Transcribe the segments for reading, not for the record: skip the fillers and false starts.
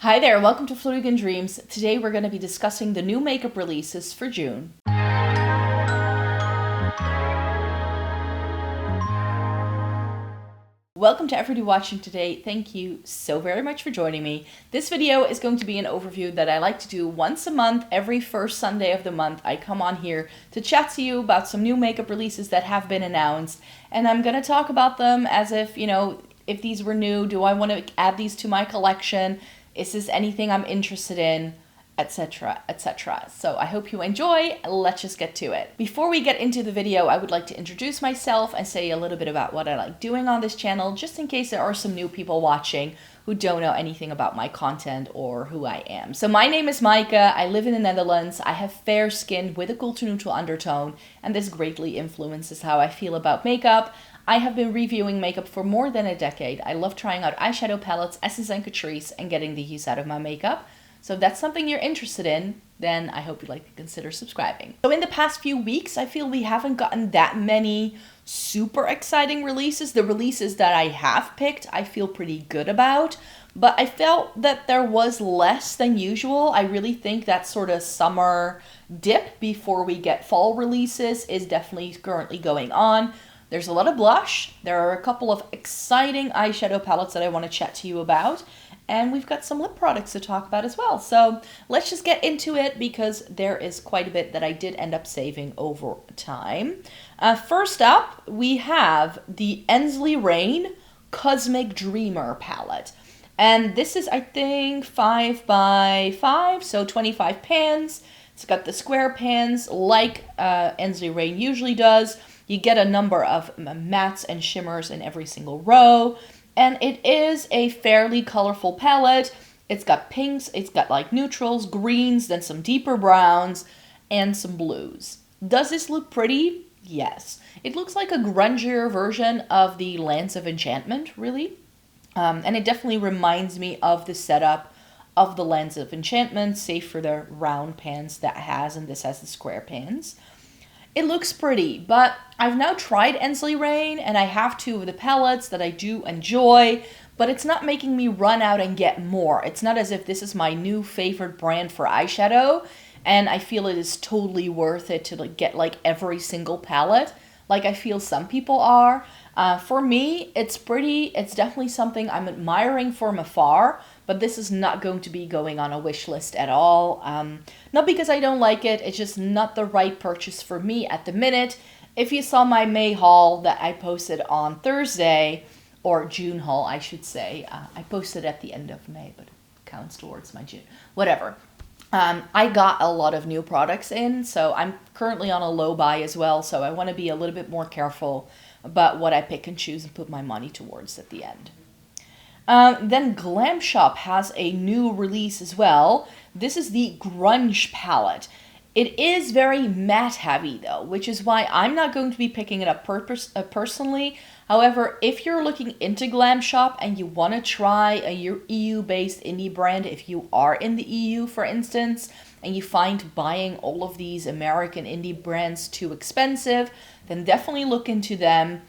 Hi there, welcome to Florigan Dreams. Today we're going to be discussing the new makeup releases for June. Welcome to everybody watching today. Thank you so very much for joining me. This video is going to be an overview that I like to do once a month. Every first Sunday of the month, I come on here to chat to you about some new makeup releases that have been announced. And I'm going to talk about them as if, if these were new, do I want to add these to my collection? Is this anything I'm interested in? Etc, etc. So I hope you enjoy. Let's just get to it. Before we get into the video, I would like to introduce myself and say a little bit about what I like doing on this channel, just in case there are some new people watching who don't know anything about my content or who I am. So my name is Maaike. I live in the Netherlands. I have fair skin with a cool to neutral undertone, and this greatly influences how I feel about makeup. I have been reviewing makeup for more than a decade. I love trying out eyeshadow palettes, Essence and Catrice, and getting the use out of my makeup. So if that's something you're interested in, then I hope you'd like to consider subscribing. So in the past few weeks, I feel we haven't gotten that many super exciting releases. The releases that I have picked, I feel pretty good about, but I felt that there was less than usual. I really think that sort of summer dip before we get fall releases is definitely currently going on. There's a lot of blush. There are a couple of exciting eyeshadow palettes that I want to chat to you about. And we've got some lip products to talk about as well. So let's just get into it because there is quite a bit that I did end up saving over time. First up, we have the Ensley Rain Cosmic Dreamer palette. And this is, I think, 5 by 5, so 25 pans. It's got the square pans like Ensley Rain usually does. You get a number of mattes and shimmers in every single row. And it is a fairly colorful palette. It's got pinks, it's got like neutrals, greens, then some deeper browns, and some blues. Does this look pretty? Yes. It looks like a grungier version of the Lands of Enchantment, really. And it definitely reminds me of the setup of the Lands of Enchantment, save for the round pans that it has, and this has the square pans. It looks pretty, but I've now tried Ensley Rain, and I have two of the palettes that I do enjoy, but it's not making me run out and get more. It's not as if this is my new favorite brand for eyeshadow, and I feel it is totally worth it to get every single palette, like I feel some people are. For me, it's pretty. It's definitely something I'm admiring from afar, but this is not going to be going on a wish list at all. Not because I don't like it, it's just not the right purchase for me at the minute. If you saw my May haul that I posted on Thursday, or June haul, I should say, I posted at the end of May, but it counts towards my June, whatever. I got a lot of new products in, so I'm currently on a low buy as well, so I want to be a little bit more careful about what I pick and choose and put my money towards at the end. Then Glam Shop has a new release as well. This is the Grunge palette. It is very matte heavy though, which is why I'm not going to be picking it up personally. However, if you're looking into Glam Shop and you want to try a EU-based indie brand, if you are in the EU, for instance, and you find buying all of these American indie brands too expensive, then definitely look into them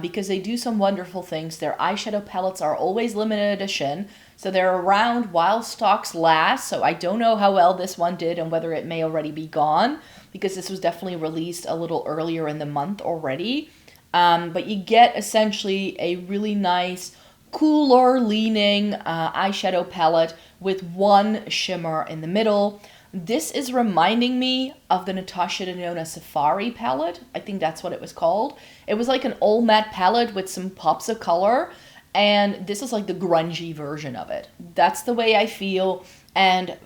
because they do some wonderful things. Their eyeshadow palettes are always limited edition, so they're around while stocks last. So I don't know how well this one did and whether it may already be gone because this was definitely released a little earlier in the month already. But you get essentially a really nice, cooler leaning eyeshadow palette with one shimmer in the middle. This is reminding me of the Natasha Denona Safari palette. I think that's what it was called. It was like an all matte palette with some pops of color, and this is like the grungy version of it. That's the way I feel. And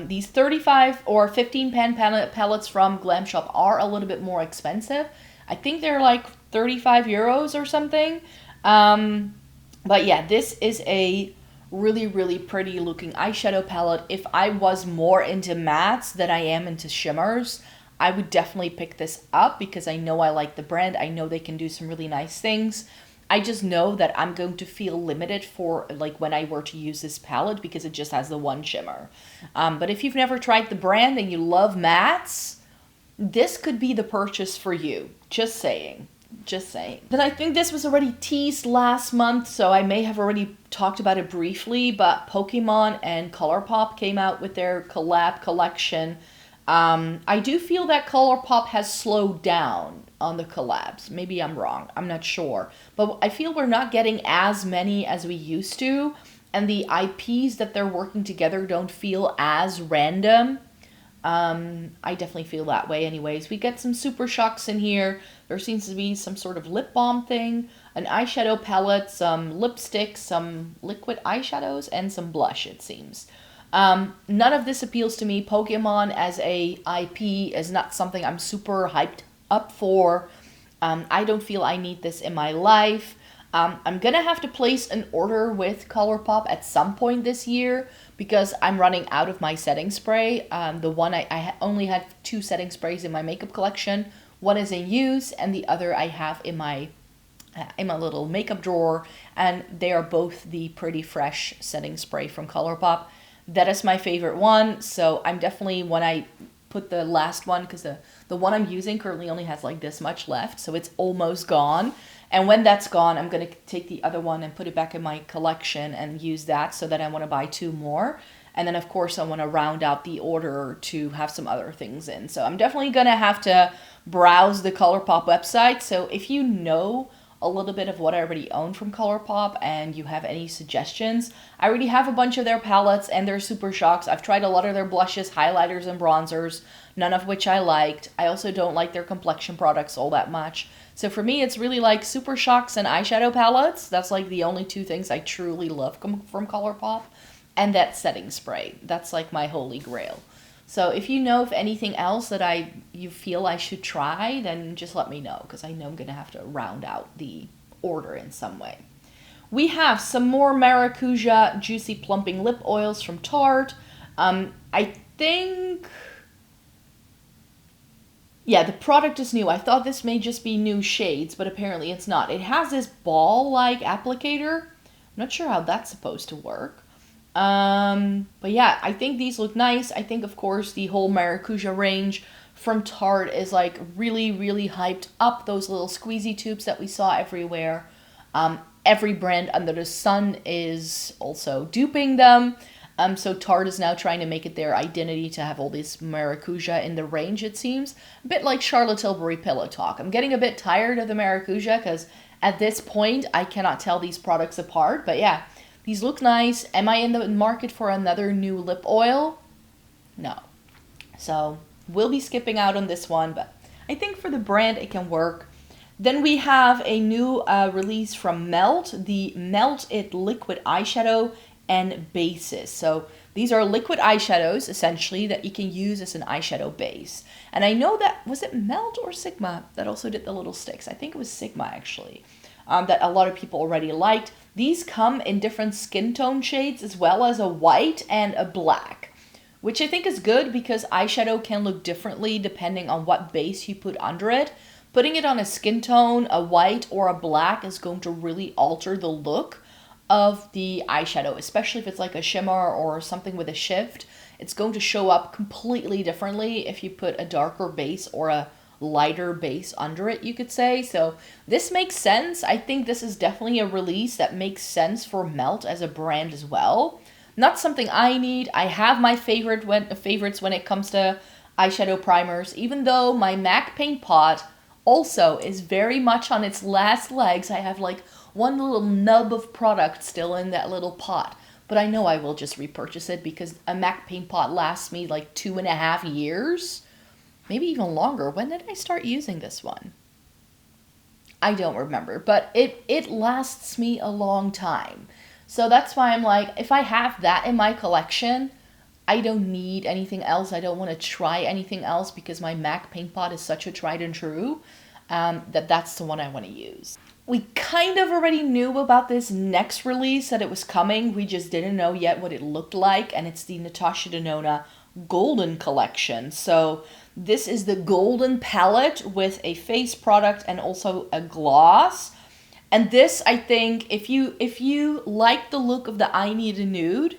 these 35 or 15 pan palettes from Glam Shop are a little bit more expensive. I think they're like 35 euros or something. But yeah, this is a really, really pretty looking eyeshadow palette. If I was more into mattes than I am into shimmers, I would definitely pick this up because I know I like the brand. I know they can do some really nice things. I just know that I'm going to feel limited for when I were to use this palette because it just has the one shimmer. But if you've never tried the brand and you love mattes, this could be the purchase for you. Just saying. Just saying. Then I think this was already teased last month, so I may have already talked about it briefly, but Pokemon and ColourPop came out with their collab collection. I do feel that ColourPop has slowed down on the collabs. Maybe I'm wrong. I'm not sure. But I feel we're not getting as many as we used to, and the IPs that they're working together don't feel as random. I definitely feel that way anyways. We get some Super Shocks in here. There seems to be some sort of lip balm thing, an eyeshadow palette, some lipsticks, some liquid eyeshadows, and some blush, it seems. None of this appeals to me. Pokemon as a IP is not something I'm super hyped up for. I don't feel I need this in my life. I'm gonna have to place an order with ColourPop at some point this year because I'm running out of my setting spray. The one I only had 2 setting sprays in my makeup collection. One is in use and the other I have in my little makeup drawer, and they are both the Pretty Fresh setting spray from ColourPop. That is my favorite one, so I'm definitely, when I put the last one, because the one I'm using currently only has like this much left, so it's almost gone. And when that's gone, I'm going to take the other one and put it back in my collection and use that, so that I want to buy 2 more. And then, of course, I want to round out the order to have some other things in. So I'm definitely going to have to browse the ColourPop website. So if you know a little bit of what I already own from ColourPop and you have any suggestions, I already have a bunch of their palettes and their Super Shocks. I've tried a lot of their blushes, highlighters, and bronzers, none of which I liked. I also don't like their complexion products all that much. So for me, it's really like Super Shocks and eyeshadow palettes. That's like the only 2 things I truly love from ColourPop. And that setting spray. That's like my holy grail. So if you know of anything else that you feel I should try, then just let me know, because I know I'm going to have to round out the order in some way. We have some more Maracuja Juicy Plumping Lip Oils from Tarte. I think... yeah, the product is new. I thought this may just be new shades, but apparently it's not. It has this ball-like applicator. I'm not sure how that's supposed to work. But yeah, I think these look nice. I think, of course, the whole Maracuja range from Tarte is like really, really hyped up. Those little squeezy tubes that we saw everywhere. Every brand under the sun is also duping them. So Tarte is now trying to make it their identity to have all this Maracuja in the range, it seems. A bit like Charlotte Tilbury Pillow Talk. I'm getting a bit tired of the Maracuja because at this point I cannot tell these products apart. But yeah, these look nice. Am I in the market for another new lip oil? No. So we'll be skipping out on this one, but I think for the brand it can work. Then we have a new release from Melt, the Melt It Liquid Eyeshadow and Bases. So these are liquid eyeshadows, essentially, that you can use as an eyeshadow base. And I know that, was it Melt or Sigma that also did the little sticks? I think it was Sigma, actually, that a lot of people already liked. These come in different skin tone shades, as well as a white and a black, which I think is good because eyeshadow can look differently depending on what base you put under it. Putting it on a skin tone, a white or a black, is going to really alter the look of the eyeshadow, especially if it's like a shimmer or something with a shift. It's going to show up completely differently if you put a darker base or a lighter base under it, you could say. So this makes sense. I think this is definitely a release that makes sense for Melt as a brand as well. Not something I need. I have my favorites when it comes to eyeshadow primers, even though my MAC Paint Pot also is very much on its last legs. I have like one little nub of product still in that little pot, but I know I will just repurchase it because a MAC Paint Pot lasts me like 2.5 years. Maybe even longer. When did I start using this one? I don't remember, but it lasts me a long time. So that's why I'm like, if I have that in my collection, I don't need anything else. I don't want to try anything else because my MAC Paint Pot is such a tried and true that's the one I want to use. We kind of already knew about this next release, that it was coming. We just didn't know yet what it looked like, and it's the Natasha Denona Golden Collection. So this is the Golden palette with a face product and also a gloss. And this, I think, if you like the look of the I Need a Nude,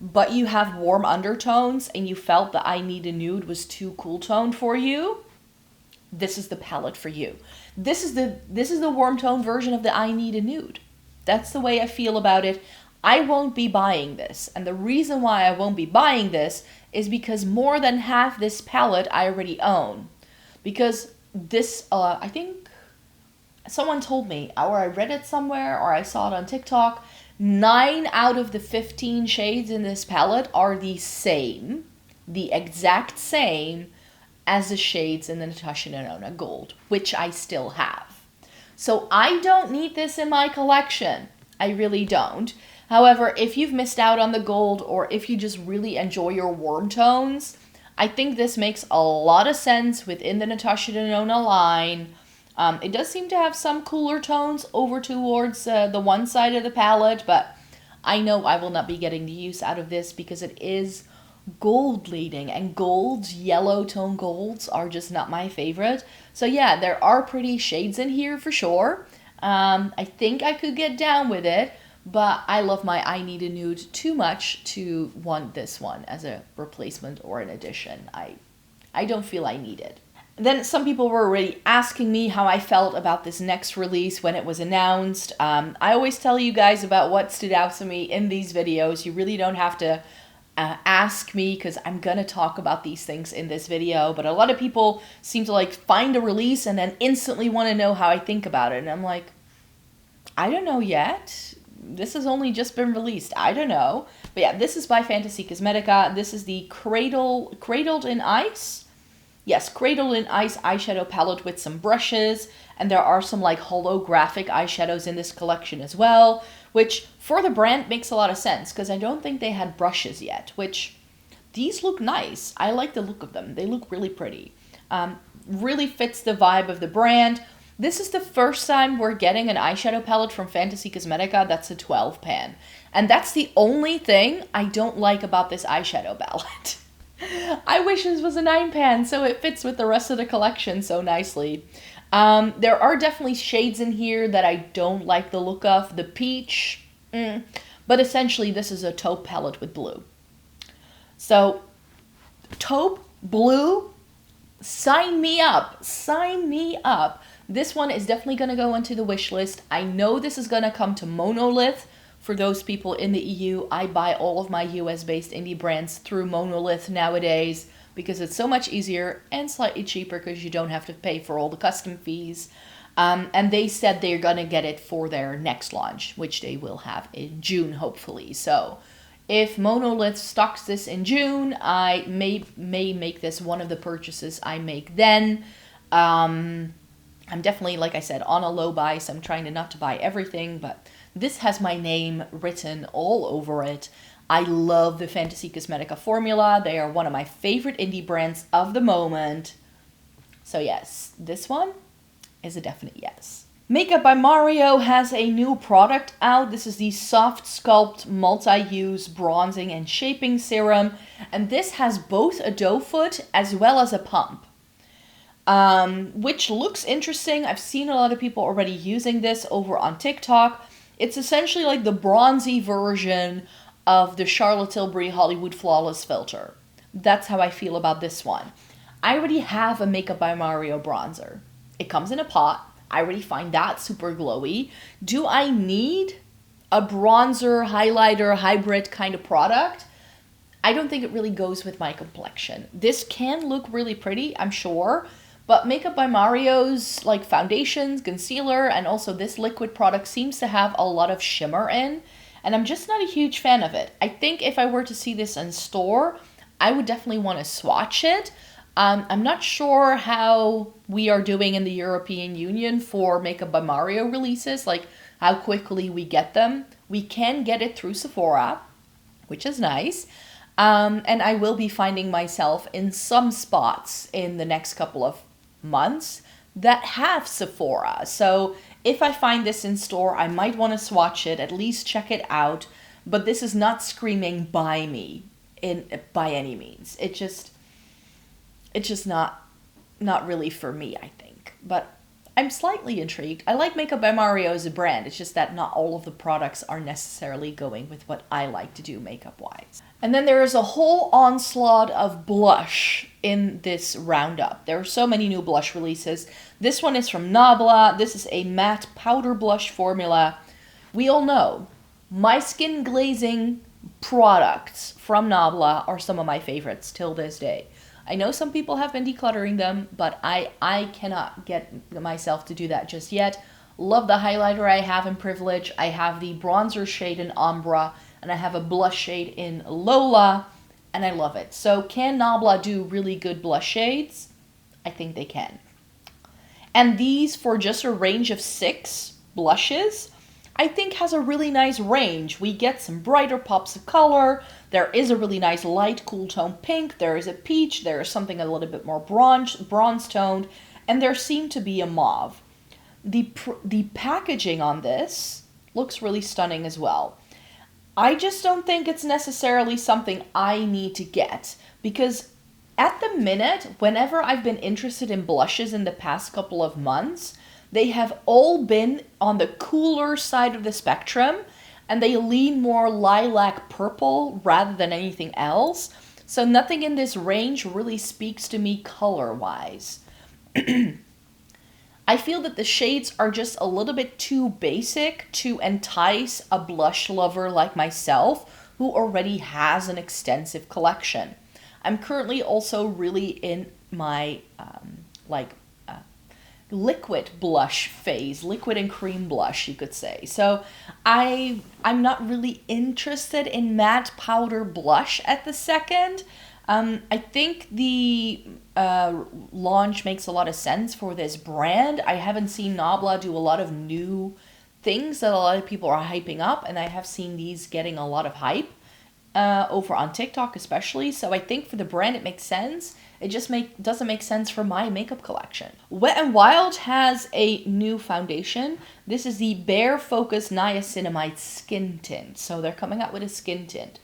but you have warm undertones and you felt the I Need a Nude was too cool toned for you, this is the palette for you. This is the warm tone version of the I Need a Nude. That's the way I feel about it. I won't be buying this. And the reason why I won't be buying this is because more than half this palette I already own. Because this, I think someone told me, or I read it somewhere, or I saw it on TikTok, 9 out of the 15 shades in this palette are the same, the exact same as the shades in the Natasha Denona Gold, which I still have. So I don't need this in my collection. I really don't. However, if you've missed out on the gold, or if you just really enjoy your warm tones, I think this makes a lot of sense within the Natasha Denona line. It does seem to have some cooler tones over towards the one side of the palette, but I know I will not be getting the use out of this because it is gold leading, and golds, yellow tone golds, are just not my favorite. So yeah, there are pretty shades in here for sure. I think I could get down with it, but I love my I Need a Nude too much to want this one as a replacement or an addition. I don't feel I need it. Then some people were already asking me how I felt about this next release when it was announced. I always tell you guys about what stood out to me in these videos. You really don't have to ask me because I'm gonna talk about these things in this video, but a lot of people seem to like find a release and then instantly want to know how I think about it, and I'm like, I don't know yet. This has only just been released. I don't know. But yeah, this is by Fantasy Cosmetica. This is the Cradled in Ice. Yes, Cradled in Ice eyeshadow palette with some brushes. And there are some like holographic eyeshadows in this collection as well, which for the brand makes a lot of sense because I don't think they had brushes yet, which these look nice. I like the look of them. They look really pretty. Really fits the vibe of the brand. This is the first time we're getting an eyeshadow palette from Fantasy Cosmetica that's a 12 pan. And that's the only thing I don't like about this eyeshadow palette. I wish this was a 9 pan so it fits with the rest of the collection so nicely. There are definitely shades in here that I don't like the look of. The peach, but essentially this is a taupe palette with blue. So, taupe, blue, sign me up, sign me up. This one is definitely going to go into the wish list. I know this is going to come to Monolith. For those people in the EU, I buy all of my US-based indie brands through Monolith nowadays because it's so much easier and slightly cheaper because you don't have to pay for all the custom fees. And they said they're going to get it for their next launch, which they will have in June, hopefully. So if Monolith stocks this in June, I may make this one of the purchases I make then. I'm definitely, like I said, on a low buy, so I'm trying not to buy everything, but this has my name written all over it. I love the Fantasy Cosmetica formula. They are one of my favorite indie brands of the moment. So yes, this one is a definite yes. Makeup by Mario has a new product out. This is the Soft Sculpt Multi-Use Bronzing and Shaping Serum, and this has both a doe foot as well as a pump. Which looks interesting. I've seen a lot of people already using this over on TikTok. It's essentially like the bronzy version of the Charlotte Tilbury Hollywood Flawless filter. That's how I feel about this one. I already have a Makeup by Mario bronzer. It comes in a pot. I already find that super glowy. Do I need a bronzer, highlighter, hybrid kind of product? I don't think it really goes with my complexion. This can look really pretty, I'm sure. But Makeup by Mario's like foundations, concealer, and also this liquid product seems to have a lot of shimmer in. And I'm just not a huge fan of it. I think if I were to see this in store, I would definitely want to swatch it. I'm not sure how we are doing in the European Union for Makeup by Mario releases, like how quickly we get them. We can get it through Sephora, which is nice. And I will be finding myself in some spots in the next couple of months that have Sephora. So if I find this in store, I might want to swatch it, at least check it out. But this is not screaming buy me by any means. It's just not really for me, I think. But I'm slightly intrigued. I like Makeup by Mario as a brand. It's just that not all of the products are necessarily going with what I like to do makeup-wise. And then there is a whole onslaught of blush in this roundup. There are so many new blush releases. This one is from Nabla. This is a matte powder blush formula. We all know my skin glazing products from Nabla are some of my favorites till this day. I know some people have been decluttering them, but I cannot get myself to do that just yet. Love the highlighter I have in Privilege. I have the bronzer shade in Umbra, and I have a blush shade in Lola, and I love it. So can Nabla do really good blush shades? I think they can. And these, for just a range of 6 blushes, I think has a really nice range. We get some brighter pops of color. There is a really nice light cool tone pink. There is a peach. There is something a little bit more bronze toned. And there seemed to be a mauve. The packaging on this looks really stunning as well. I just don't think it's necessarily something I need to get, because at the minute, whenever I've been interested in blushes in the past couple of months, they have all been on the cooler side of the spectrum, and they lean more lilac purple rather than anything else. So nothing in this range really speaks to me color-wise. I feel that the shades are just a little bit too basic to entice a blush lover like myself who already has an extensive collection. I'm currently also really in my liquid blush phase, liquid and cream blush, you could say. So I'm not really interested in matte powder blush at the second. I think the launch makes a lot of sense for this brand. I haven't seen Nabla do a lot of new things that a lot of people are hyping up, and I have seen these getting a lot of hype over on TikTok especially. So I think for the brand it makes sense. It just doesn't make sense for my makeup collection. Wet n Wild has a new foundation. This is the Bare Focus Niacinamide Skin Tint. So they're coming out with a skin tint.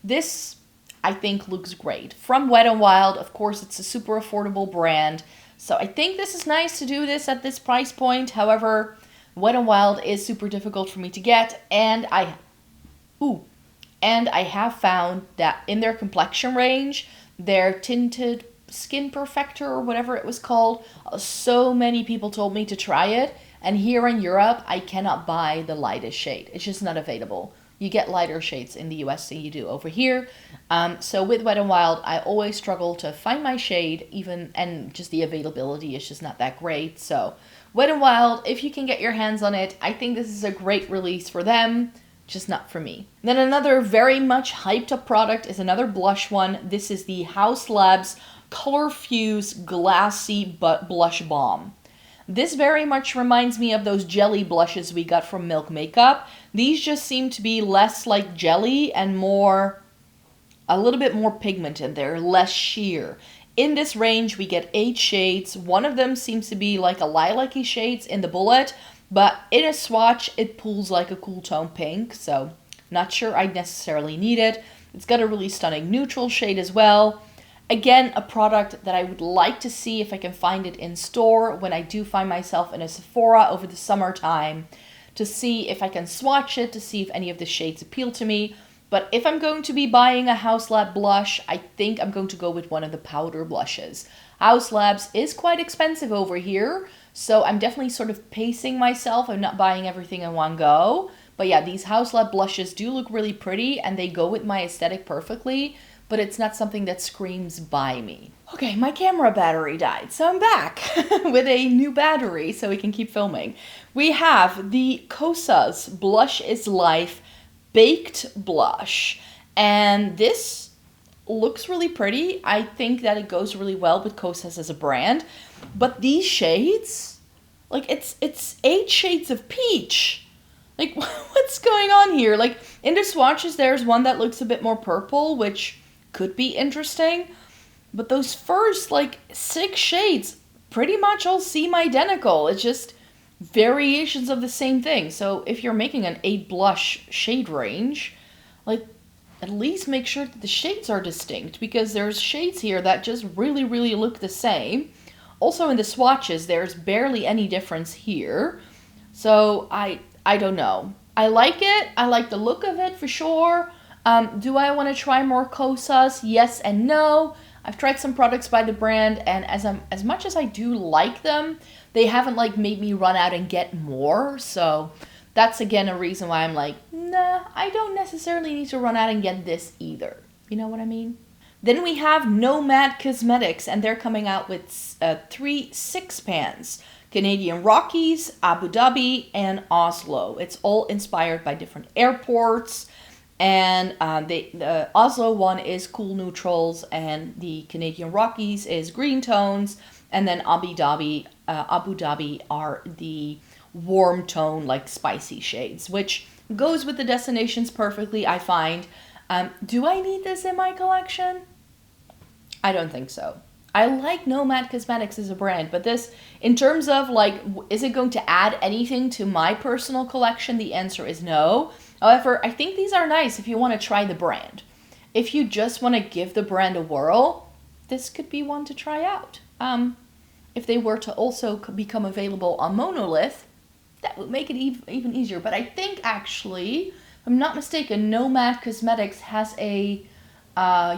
This, I think, looks great. From Wet n Wild, of course, it's a super affordable brand. So I think this is nice to do this at this price point. However, Wet n Wild is super difficult for me to get. And I have found that in their complexion range, their tinted skin perfector or whatever it was called, so many people told me to try it, and here in Europe I cannot buy the lightest shade. It's just not available. You get lighter shades in the US than you do over here. So with Wet n Wild I always struggle to find my shade, and just the availability is just not that great. So Wet n Wild, if you can get your hands on it, I think this is a great release for them. Just not for me. Then another very much hyped up product is another blush one. This is the Haus Labs Color Fuse Glassy Butt Blush Balm. This very much reminds me of those jelly blushes we got from Milk Makeup. These just seem to be less like jelly and a little bit more pigmented. They're less sheer. In this range, we get 8 shades. One of them seems to be like a lilac-y shades in the bullet, but in a swatch, it pulls like a cool tone pink, so not sure I necessarily need it. It's got a really stunning neutral shade as well. Again, a product that I would like to see if I can find it in store when I do find myself in a Sephora over the summertime, to see if I can swatch it, to see if any of the shades appeal to me. But if I'm going to be buying a Haus Lab blush, I think I'm going to go with one of the powder blushes. Haus Labs is quite expensive over here, so I'm definitely sort of pacing myself. I'm not buying everything in one go. But yeah, these Haus Lab blushes do look really pretty and they go with my aesthetic perfectly, but it's not something that screams buy me. Okay, my camera battery died, so I'm back with a new battery so we can keep filming. We have the Kosas Blush is Life Baked Blush, and this looks really pretty. I think that it goes really well with Kosas as a brand. But these shades, like it's 8 shades of peach. Like, what's going on here? Like, in the swatches, there's one that looks a bit more purple, which could be interesting. But those first, 6 shades pretty much all seem identical. It's just variations of the same thing. So if you're making an 8 blush shade range, at least make sure that the shades are distinct, because there's shades here that just really, really look the same. Also in the swatches, there's barely any difference here. So I don't know. I like it. I like the look of it for sure. Do I want to try more Kosas? Yes and no. I've tried some products by the brand, and as much as I do like them, they haven't like made me run out and get more. So that's again a reason why I'm like, nah, I don't necessarily need to run out and get this either. You know what I mean? Then we have Nomad Cosmetics, and they're coming out with 3 6-pans. Canadian Rockies, Abu Dhabi, and Oslo. It's all inspired by different airports. And the Oslo one is cool neutrals, and the Canadian Rockies is green tones. And then Abu Dhabi are the warm tone, like spicy shades, which goes with the destinations perfectly, I find. Do I need this in my collection? I don't think so. I like Nomad Cosmetics as a brand, but this, in terms of like, is it going to add anything to my personal collection? The answer is no. However, I think these are nice if you want to try the brand. If you just want to give the brand a whirl, this could be one to try out. If they were to also become available on Monolith, that would make it even easier. But I think actually, if I'm not mistaken, Nomad Cosmetics has a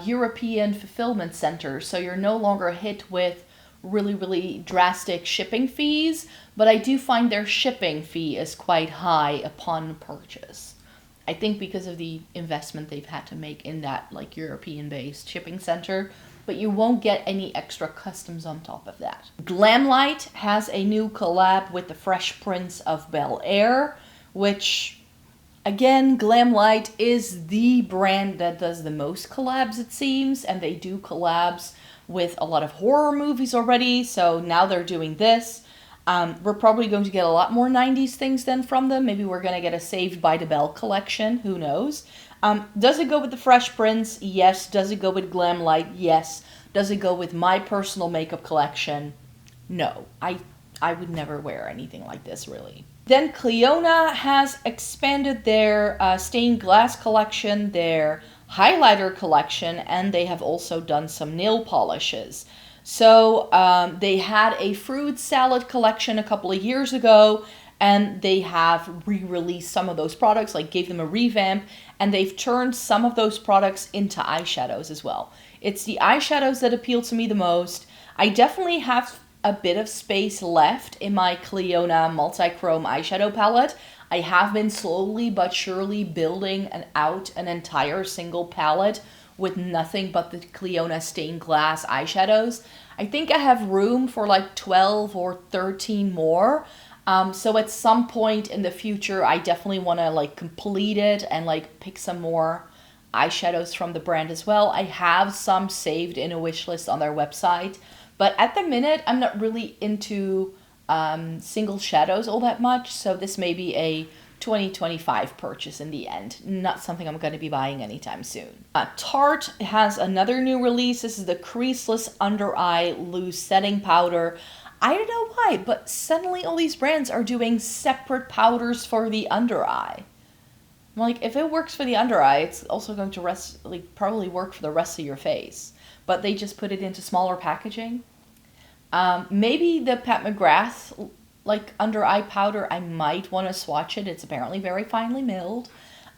European fulfillment center, so you're no longer hit with really, really drastic shipping fees, but I do find their shipping fee is quite high upon purchase. I think because of the investment they've had to make in that like European-based shipping center, but you won't get any extra customs on top of that. Glamlight has a new collab with the Fresh Prince of Bel-Air, which, again, Glamlight is the brand that does the most collabs, it seems, and they do collabs with a lot of horror movies already, so now they're doing this. We're probably going to get a lot more 90s things then from them. Maybe we're going to get a Saved by the Bell collection, who knows. Does it go with the Fresh Prince? Yes. Does it go with Glamlight? Yes. Does it go with my personal makeup collection? No. I would never wear anything like this, really. Then Clionadh has expanded their stained glass collection, their highlighter collection, and they have also done some nail polishes. So they had a fruit salad collection a couple of years ago, and they have re-released some of those products, like gave them a revamp, and they've turned some of those products into eyeshadows as well. It's the eyeshadows that appeal to me the most. I definitely have a bit of space left in my Clionadh multi-chrome eyeshadow palette. I have been slowly but surely building out an entire single palette with nothing but the Clionadh stained glass eyeshadows. I think I have room for like 12 or 13 more. So at some point in the future, I definitely want to like complete it and like pick some more eyeshadows from the brand as well. I have some saved in a wish list on their website. But at the minute, I'm not really into single shadows all that much, so this may be a 2025 purchase in the end. Not something I'm going to be buying anytime soon. Tarte has another new release. This is the Creaseless Under Eye Loose Setting Powder. I don't know why, but suddenly all these brands are doing separate powders for the under eye. Like, if it works for the under eye, it's also going to probably work for the rest of your face. But they just put it into smaller packaging. Maybe the Pat McGrath like under eye powder, I might want to swatch it. It's apparently very finely milled.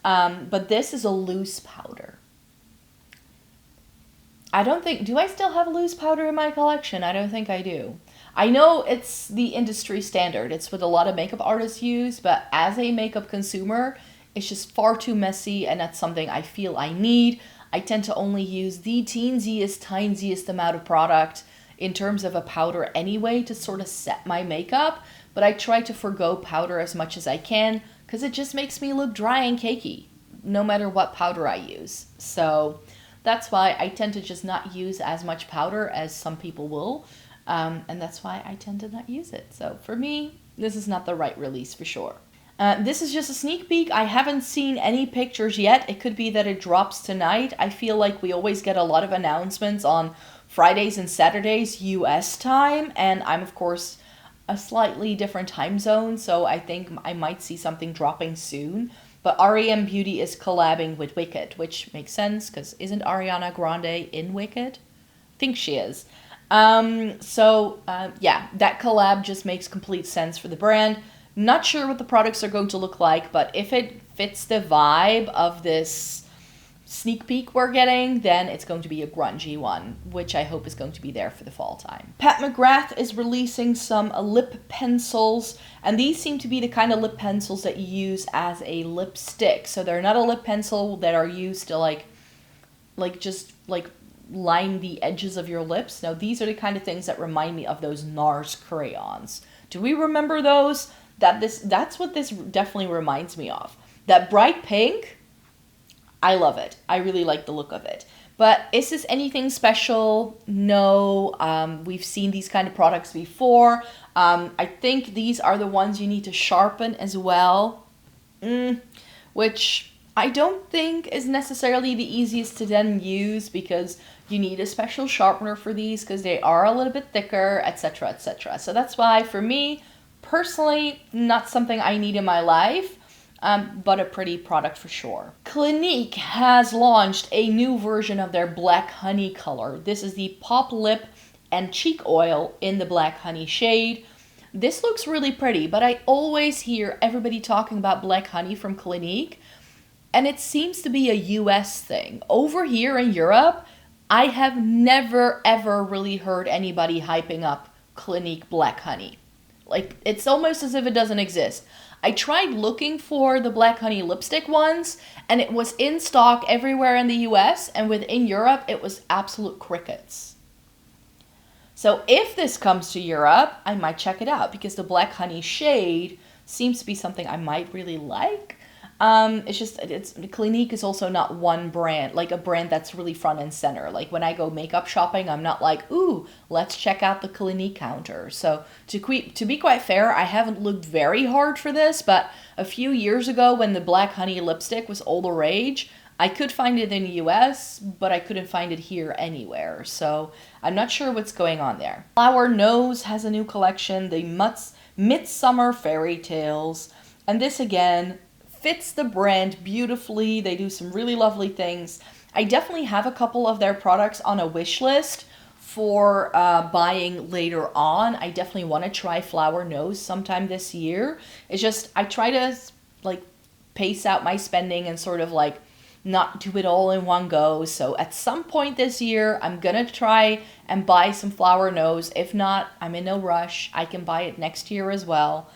But this is a loose powder. I don't think, do I still have loose powder in my collection? I don't think I do. I know it's the industry standard. It's what a lot of makeup artists use, but as a makeup consumer, it's just far too messy, and that's something I feel I need. I tend to only use the tiniest amount of product in terms of a powder anyway to sort of set my makeup, but I try to forgo powder as much as I can because it just makes me look dry and cakey no matter what powder I use. So that's why I tend to just not use as much powder as some people will, and that's why I tend to not use it. So for me, this is not the right release for sure. This is just a sneak peek. I haven't seen any pictures yet. It could be that it drops tonight. I feel like we always get a lot of announcements on Fridays and Saturdays US time, and I'm of course a slightly different time zone, so I think I might see something dropping soon. But REM Beauty is collabing with Wicked, which makes sense because isn't Ariana Grande in Wicked? I think she is. Yeah, that collab just makes complete sense for the brand. Not sure what the products are going to look like, but if it fits the vibe of this sneak peek we're getting, then it's going to be a grungy one, which I hope is going to be there for the fall time. Pat McGrath is releasing some lip pencils, and these seem to be the kind of lip pencils that you use as a lipstick. So they're not a lip pencil that are used to like just line the edges of your lips. Now these are the kind of things that remind me of those NARS crayons. Do we remember those? That's what this definitely reminds me of. That bright pink, I love it. I really like the look of it. But is this anything special? No. We've seen these kind of products before. I think these are the ones you need to sharpen as well. Which I don't think is necessarily the easiest to then use, because you need a special sharpener for these because they are a little bit thicker, etc., etc. So that's why, for me, personally, not something I need in my life. But a pretty product for sure. Clinique has launched a new version of their Black Honey color. This is the Pop Lip and Cheek Oil in the Black Honey shade. This looks really pretty, but I always hear everybody talking about Black Honey from Clinique, and it seems to be a US thing. Over here in Europe, I have never ever really heard anybody hyping up Clinique Black Honey. Like, it's almost as if it doesn't exist. I tried looking for the Black Honey lipstick ones, and it was in stock everywhere in the US, and within Europe, it was absolute crickets. So if this comes to Europe, I might check it out, because the Black Honey shade seems to be something I might really like. Clinique is also not one brand, like a brand that's really front and center. Like when I go makeup shopping, I'm not like, ooh, let's check out the Clinique counter. So to be quite fair, I haven't looked very hard for this, but a few years ago when the Black Honey lipstick was all the rage, I could find it in the US, but I couldn't find it here anywhere. So I'm not sure what's going on there. Flower Nose has a new collection, the Midsummer Fairy Tales. And this again fits the brand beautifully. They do some really lovely things. I definitely have a couple of their products on a wish list for buying later on. I definitely want to try Flower Nose sometime this year. It's just, I try to like pace out my spending and sort of like not do it all in one go. So at some point this year, I'm gonna try and buy some Flower Nose. If not, I'm in no rush. I can buy it next year as well.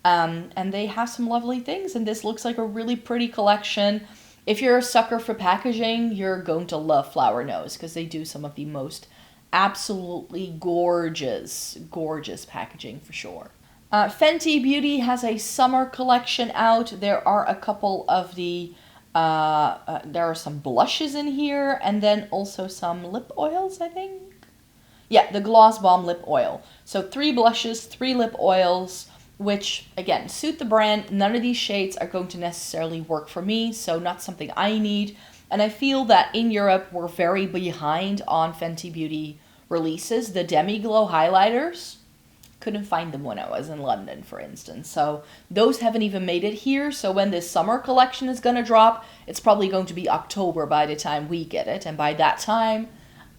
And they have some lovely things, and this looks like a really pretty collection. If you're a sucker for packaging, you're going to love Flower Nose, because they do some of the most absolutely gorgeous packaging for sure. Fenty Beauty has a summer collection out. There are a couple of there are some blushes in here, and then also some lip oils, I think. Yeah, the Gloss Bomb Lip Oil. So 3 blushes, 3 lip oils, which, again, suit the brand. None of these shades are going to necessarily work for me, so not something I need. And I feel that in Europe, we're very behind on Fenty Beauty releases. The Demi Glow highlighters, couldn't find them when I was in London, for instance. So those haven't even made it here. So when this summer collection is going to drop, it's probably going to be October by the time we get it. And by that time,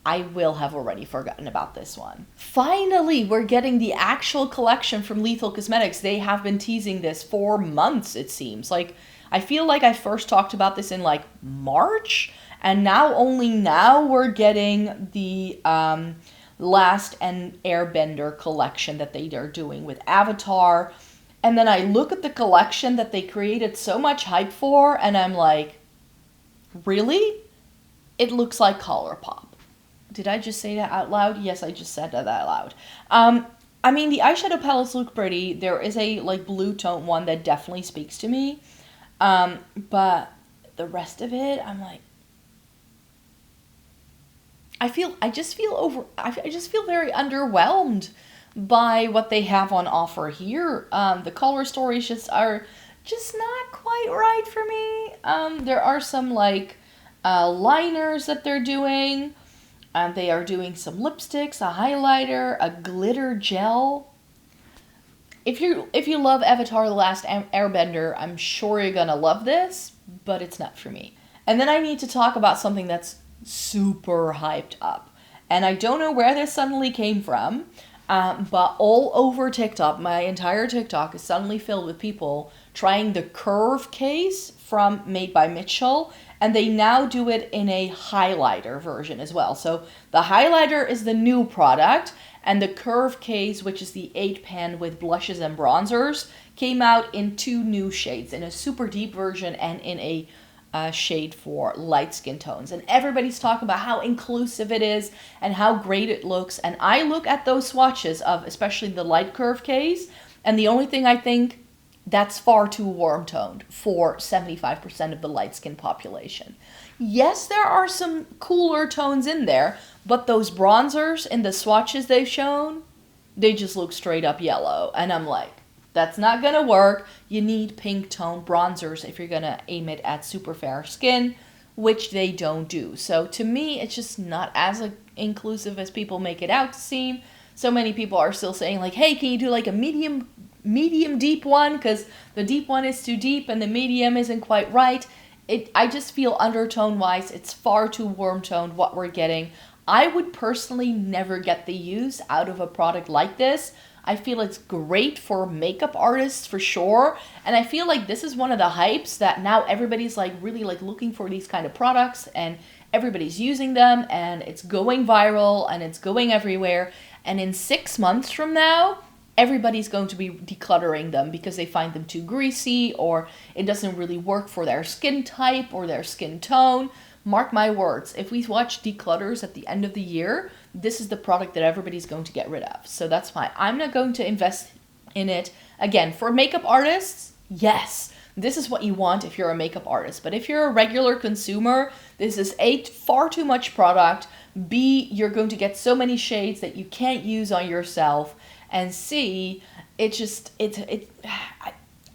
I will have already forgotten about this one. Finally, we're getting the actual collection from Lethal Cosmetics. They have been teasing this for months, it seems. Like, I feel like I first talked about this in like March, and now only now we're getting the Last and Airbender collection that they are doing with Avatar. And then I look at the collection that they created so much hype for, and I'm like, really? It looks like Colourpop. Did I just say that out loud? Yes, I just said that out loud. I mean, the eyeshadow palettes look pretty. There is a like blue tone one that definitely speaks to me. But the rest of it, I'm like, I just feel very underwhelmed by what they have on offer here. The color stories are just not quite right for me. There are some like liners that they're doing. They are doing some lipsticks, a highlighter, a glitter gel. If you love Avatar: The Last Airbender, I'm sure you're gonna love this, but it's not for me. And then I need to talk about something that's super hyped up. And I don't know where this suddenly came from, but all over TikTok, my entire TikTok is suddenly filled with people trying the curve case from Made by Mitchell, and they now do it in a highlighter version as well. So the highlighter is the new product, and the Curve Case, which is the 8-pan with blushes and bronzers, came out in 2 new shades, in a super deep version and in a shade for light skin tones. And everybody's talking about how inclusive it is and how great it looks. And I look at those swatches of especially the light Curve Case, and the only thing I think, that's far too warm toned for 75% of the light skin population. Yes, there are some cooler tones in there, but those bronzers in the swatches they've shown, they just look straight up yellow. And I'm like, that's not gonna work. You need pink tone bronzers if you're gonna aim it at super fair skin, which they don't do. So to me, it's just not as inclusive as people make it out to seem. So many people are still saying like, hey, can you do like a medium deep one, because the deep one is too deep and the medium isn't quite right. I just feel undertone wise it's far too warm toned what we're getting. I would personally never get the use out of a product like this. I feel it's great for makeup artists for sure, and I feel like this is one of the hypes that now everybody's like really like looking for these kind of products, and everybody's using them, and it's going viral and it's going everywhere, and in 6 months from now everybody's going to be decluttering them because they find them too greasy, or it doesn't really work for their skin type or their skin tone. Mark my words, if we watch declutters at the end of the year, this is the product that everybody's going to get rid of. So that's why I'm not going to invest in it. Again, for makeup artists, yes, this is what you want if you're a makeup artist. But if you're a regular consumer, this is A, far too much product. B, you're going to get so many shades that you can't use on yourself. And C,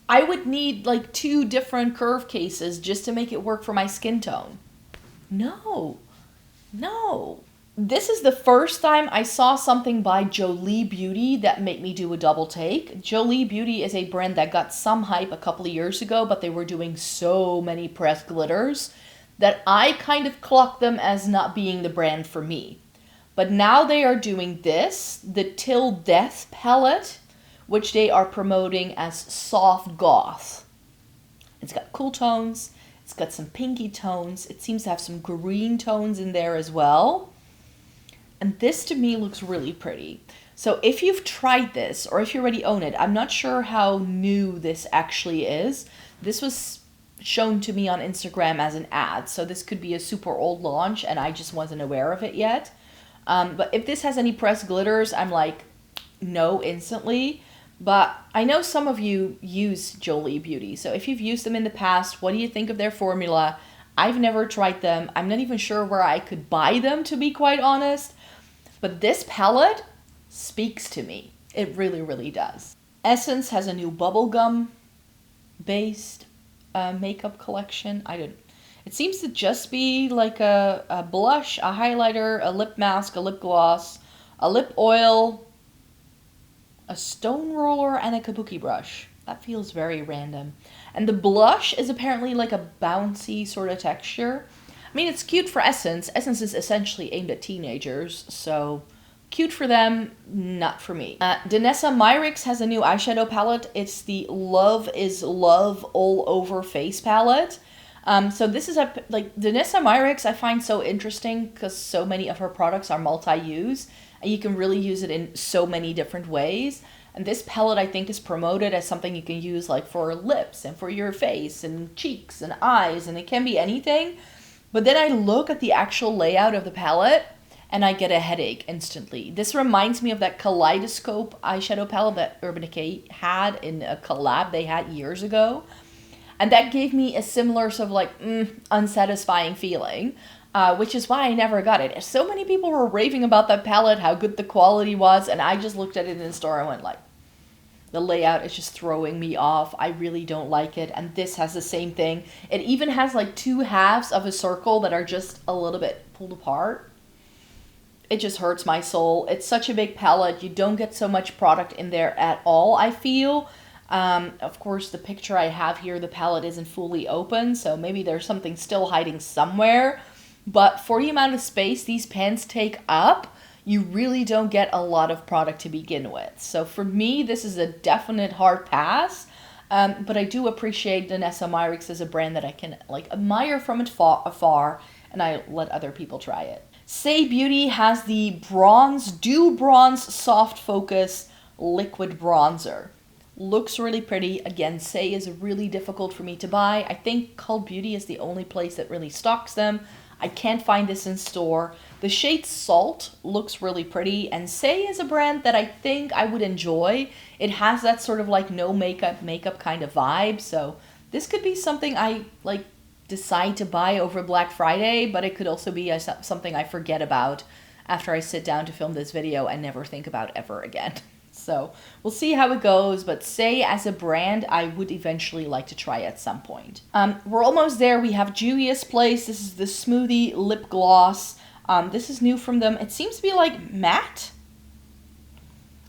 I would need like 2 different Curve Cases just to make it work for my skin tone. No. This is the first time I saw something by Jolie Beauty that made me do a double take. Jolie Beauty is a brand that got some hype a couple of years ago, but they were doing so many pressed glitters that I kind of clocked them as not being the brand for me. But now they are doing this, the Till Death palette, which they are promoting as soft goth. It's got cool tones, it's got some pinky tones, it seems to have some green tones in there as well. And this to me looks really pretty. So if you've tried this, or if you already own it, I'm not sure how new this actually is. This was shown to me on Instagram as an ad, so this could be a super old launch and I just wasn't aware of it yet. But if this has any pressed glitters, I'm like, no, instantly. But I know some of you use Jolie Beauty. So if you've used them in the past, what do you think of their formula? I've never tried them. I'm not even sure where I could buy them, to be quite honest. But this palette speaks to me. It really, really does. Essence has a new bubblegum based makeup collection. It seems to just be like a blush, a highlighter, a lip mask, a lip gloss, a lip oil, a stone roller, and a kabuki brush. That feels very random. And the blush is apparently like a bouncy sort of texture. I mean, it's cute for Essence. Essence is essentially aimed at teenagers, so cute for them, not for me. Danessa Myricks has a new eyeshadow palette. It's the Love is Love All Over Face palette. So this is like Danessa Myricks I find so interesting because so many of her products are multi-use and you can really use it in so many different ways. And this palette I think is promoted as something you can use like for lips and for your face and cheeks and eyes, and it can be anything. But then I look at the actual layout of the palette and I get a headache instantly. This reminds me of that Kaleidoscope eyeshadow palette that Urban Decay had in a collab they had years ago. And that gave me a similar sort of like unsatisfying feeling, which is why I never got it. So many people were raving about that palette, how good the quality was, and I just looked at it in the store and went like, the layout is just throwing me off. I really don't like it. And this has the same thing. It even has like 2 halves of a circle that are just a little bit pulled apart. It just hurts my soul. It's such a big palette. You don't get so much product in there at all, I feel. Of course, the picture I have here, the palette isn't fully open, so maybe there's something still hiding somewhere. But for the amount of space these pans take up, you really don't get a lot of product to begin with. So for me, this is a definite hard pass. But I do appreciate Danessa Myricks as a brand that I can like admire from afar, and I let other people try it. Saie Beauty has the Dew Bronze Soft Focus Liquid Bronzer. Looks really pretty. Again, Saie is really difficult for me to buy. I think Cult Beauty is the only place that really stocks them. I can't find this in store. The shade Salt looks really pretty, and Saie is a brand that I think I would enjoy. It has that sort of like no makeup kind of vibe, so this could be something I like decide to buy over Black Friday, but it could also be something I forget about after I sit down to film this video and never think about ever again. So we'll see how it goes, but Saie as a brand, I would eventually like to try at some point. We're almost there. We have Juvia's Place. This is the Smoothie Lip Gloss. This is new from them. It seems to be like matte,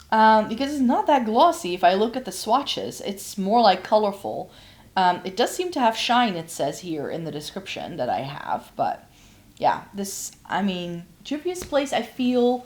because it's not that glossy. If I look at the swatches, it's more like colorful. It does seem to have shine, it says here in the description that I have, but yeah, Juvia's Place, I feel,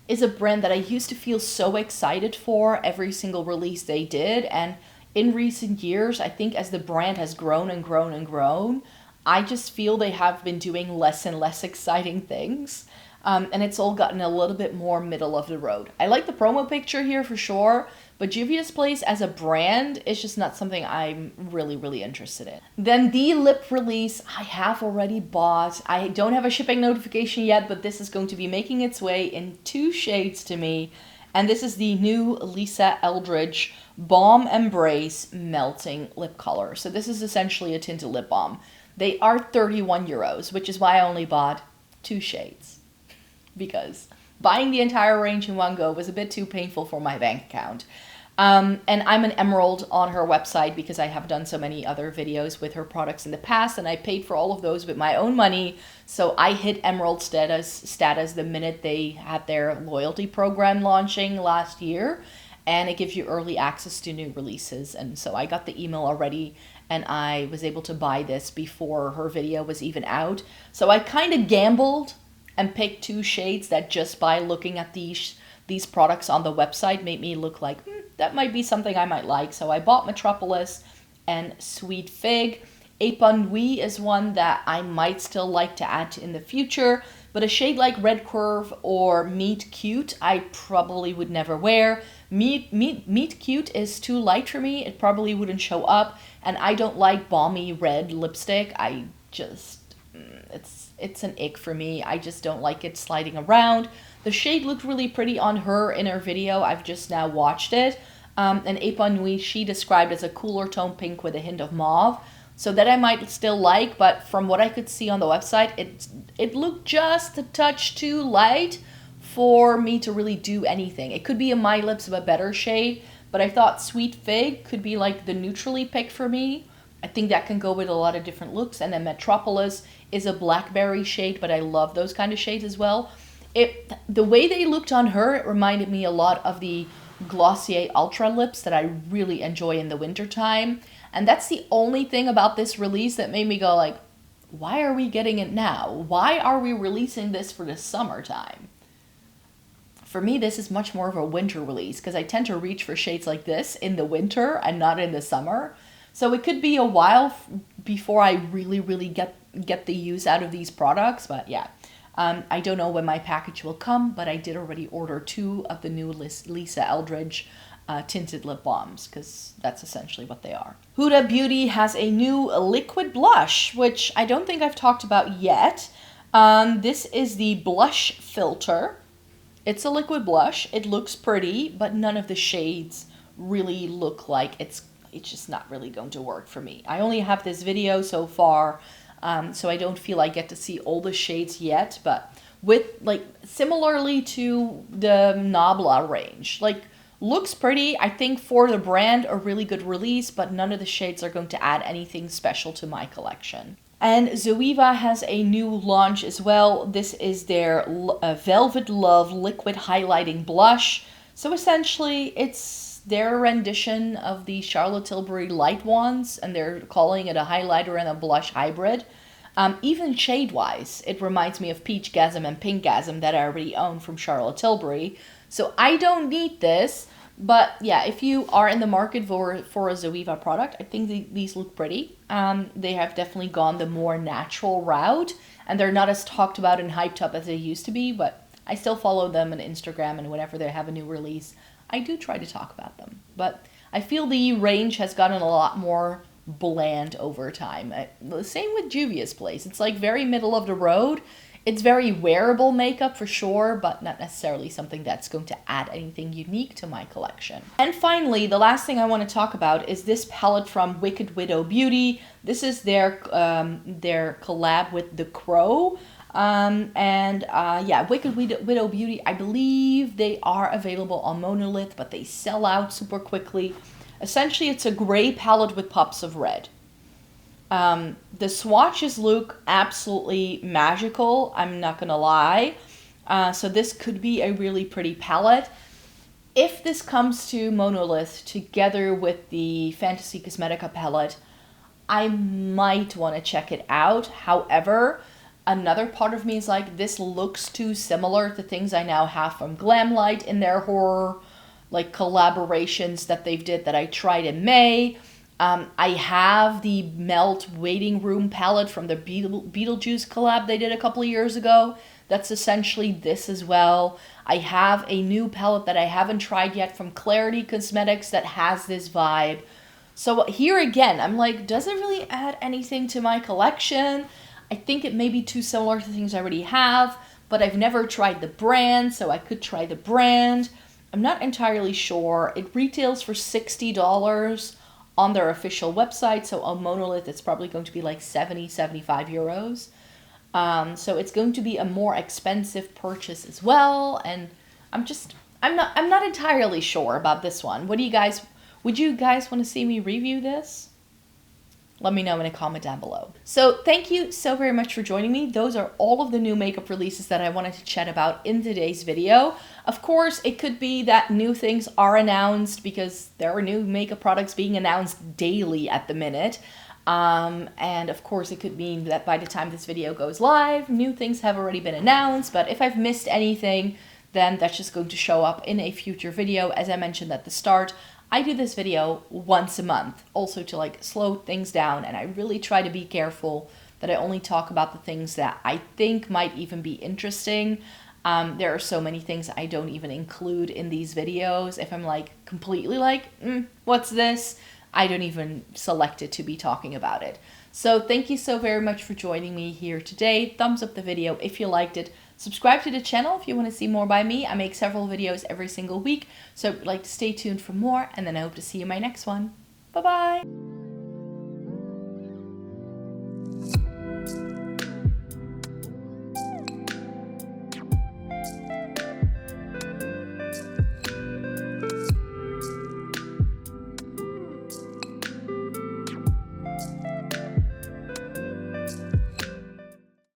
is a brand that I used to feel so excited for every single release they did, and in recent years, I think as the brand has grown and grown and grown, I just feel they have been doing less and less exciting things, and it's all gotten a little bit more middle of the road. I like the promo picture here for sure, but Juvia's Place as a brand is just not something I'm really interested in. Then the lip release I have already bought. I don't have a shipping notification yet, but this is going to be making its way in 2 shades to me. And this is the new Lisa Eldridge Balm Embrace Melting Lip Color. So this is essentially a tinted lip balm. They are 31 euros, which is why I only bought 2 shades. Because buying the entire range in one go was a bit too painful for my bank account. And I'm an Emerald on her website because I have done so many other videos with her products in the past, and I paid for all of those with my own money. So I hit Emerald status the minute they had their loyalty program launching last year, and it gives you early access to new releases. And so I got the email already, and I was able to buy this before her video was even out. So I kind of gambled and picked 2 shades that just by looking at these products on the website made me look like, that might be something I might like. So I bought Metropolis and Sweet Fig. Épanoui is one that I might still like to add in the future, but a shade like Red Curve or Meet Cute, I probably would never wear. Meet Cute is too light for me. It probably wouldn't show up, and I don't like balmy red lipstick. I just, it's an ick for me. I just don't like it sliding around. The shade looked really pretty on her in her video. I've just now watched it. And Épanoui, she described as a cooler tone pink with a hint of mauve. So that I might still like, but from what I could see on the website, it looked just a touch too light for me to really do anything. It could be a My Lips of a better shade, but I thought Sweet Fig could be like the neutrally pick for me. I think that can go with a lot of different looks. And then Metropolis is a blackberry shade, but I love those kind of shades as well. The way they looked on her, it reminded me a lot of the Glossier Ultra lips that I really enjoy in the wintertime. And that's the only thing about this release that made me go like, why are we getting it now? Why are we releasing this for the summertime? For me, this is much more of a winter release because I tend to reach for shades like this in the winter and not in the summer. So it could be a while before I really get the use out of these products, but yeah. I don't know when my package will come, but I did already order 2 of the new Lisa Eldridge tinted lip balms, because that's essentially what they are. Huda Beauty has a new liquid blush, which I don't think I've talked about yet. This is the Blush Filter. It's a liquid blush. It looks pretty, but none of the shades really look like it's just not really going to work for me. I only have this video so far, so I don't feel I get to see all the shades yet, but with similarly to the Nabla range, looks pretty. I think for the brand, a really good release, but none of the shades are going to add anything special to my collection. And Zoeva has a new launch as well. This is their Velvet Love Liquid Highlighting Blush. So essentially, it's their rendition of the Charlotte Tilbury light ones, and they're calling it a highlighter and a blush hybrid. Even shade-wise, it reminds me of Peachgasm and Pinkgasm that I already own from Charlotte Tilbury. So I don't need this, But yeah, if you are in the market for a Zoeva product, I think these look pretty. They have definitely gone the more natural route, and they're not as talked about and hyped up as they used to be, but I still follow them on Instagram, and whenever they have a new release, I do try to talk about them. But I feel the range has gotten a lot more bland over time. Same with Juvia's Place. It's like very middle of the road. It's very wearable makeup for sure, but not necessarily something that's going to add anything unique to my collection. And finally, the last thing I want to talk about is this palette from Wicked Widow Beauty. This is their collab with The Crow. Yeah, Wicked Widow Beauty, I believe they are available on Monolith, but they sell out super quickly. Essentially, it's a gray palette with pops of red. The swatches look absolutely magical, I'm not gonna lie. So this could be a really pretty palette. If this comes to Monolith together with the Fantasy Cosmetica palette, I might want to check it out. However, another part of me is like, this looks too similar to things I now have from Glamlight in their horror, like collaborations that they've did that I tried in May. I have the Melt Waiting Room palette from the Beetlejuice collab they did a couple of years ago. That's essentially this as well. I have a new palette that I haven't tried yet from Clarity Cosmetics that has this vibe. So here again, I'm like, does it really add anything to my collection? I think it may be too similar to things I already have, but I've never tried the brand, so I could try the brand. I'm not entirely sure. It retails for $60 on their official website, so on Monolith it's probably going to be like 75 euros. So it's going to be a more expensive purchase as well, and I'm not entirely sure about this one. Would you guys want to see me review this? Let me know in a comment down below. So thank you so very much for joining me. Those are all of the new makeup releases that I wanted to chat about in today's video. Of course, it could be that new things are announced because there are new makeup products being announced daily at the minute. And of course, it could mean that by the time this video goes live, new things have already been announced. But if I've missed anything, then that's just going to show up in a future video. As I mentioned at the start, I do this video once a month, also to like slow things down, and I really try to be careful that I only talk about the things that I think might even be interesting. There are so many things I don't even include in these videos. If I'm like completely like, what's this? I don't even select it to be talking about it. So thank you so very much for joining me here today. Thumbs up the video if you liked it. Subscribe to the channel if you want to see more by me. I make several videos every single week, so like to stay tuned for more, and then I hope to see you in my next one. Bye-bye!